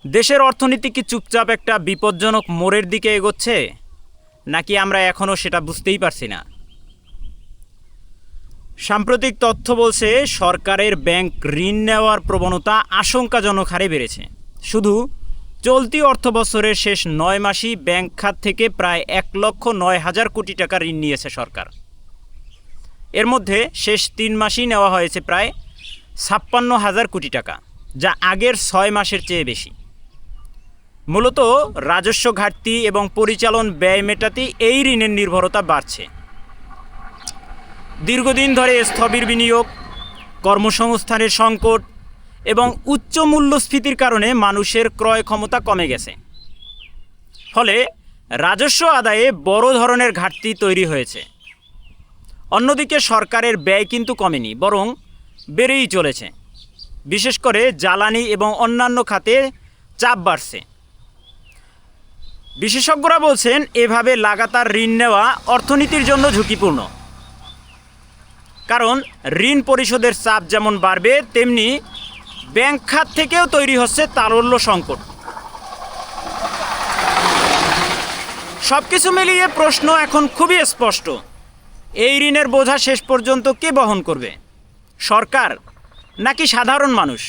দেশের অর্থনীতি কি চুপচাপ একটা বিপজ্জনক মোড়ের দিকে এগোচ্ছে, নাকি আমরা এখনও সেটা বুঝতেই পারছি না? সাম্প্রতিক তথ্য বলছে সরকারের ব্যাংক ঋণ নেওয়ার প্রবণতা আশঙ্কাজনক হারে বেড়েছে। শুধু চলতি অর্থবছরের শেষ 9 মাসই ব্যাংক খাত থেকে প্রায় 1,09,000 কোটি টাকা ঋণ নিয়েছে সরকার। এর মধ্যে শেষ 3 মাসেই নেওয়া হয়েছে প্রায় 56,000 কোটি টাকা, যা আগের 6 মাসের চেয়ে বেশি। মূলত রাজস্ব ঘাটতি এবং পরিচালন ব্যয় মেটাতেই এই ঋণের নির্ভরতা বাড়ছে। দীর্ঘদিন ধরে স্থবির বিনিয়োগ, কর্মসংস্থানের সংকট এবং উচ্চ মূল্যস্ফীতির কারণে মানুষের ক্রয় ক্ষমতা কমে গেছে। ফলে রাজস্ব আদায়ে বড় ধরনের ঘাটতি তৈরি হয়েছে। অন্যদিকে সরকারের ব্যয় কিন্তু কমেনি, বরং বেড়েই চলেছে। বিশেষ করে জ্বালানি এবং অন্যান্য খাতে চাপ বাড়ছে। বিশেষজ্ঞরা বলছেন, এভাবে লাগাতার ঋণ নেওয়া অর্থনীতির জন্য ঝুঁকিপূর্ণ। কারণ ঋণ পরিশোধের চাপ যেমন বাড়বে, তেমনি ব্যাংক খাত থেকেও তৈরি হচ্ছে তারল্য সংকট। সব কিছু মিলিয়ে প্রশ্ন এখন খুবই স্পষ্ট: এই ঋণের বোঝা শেষ পর্যন্ত কে বহন করবে? সরকার নাকি সাধারণ মানুষ?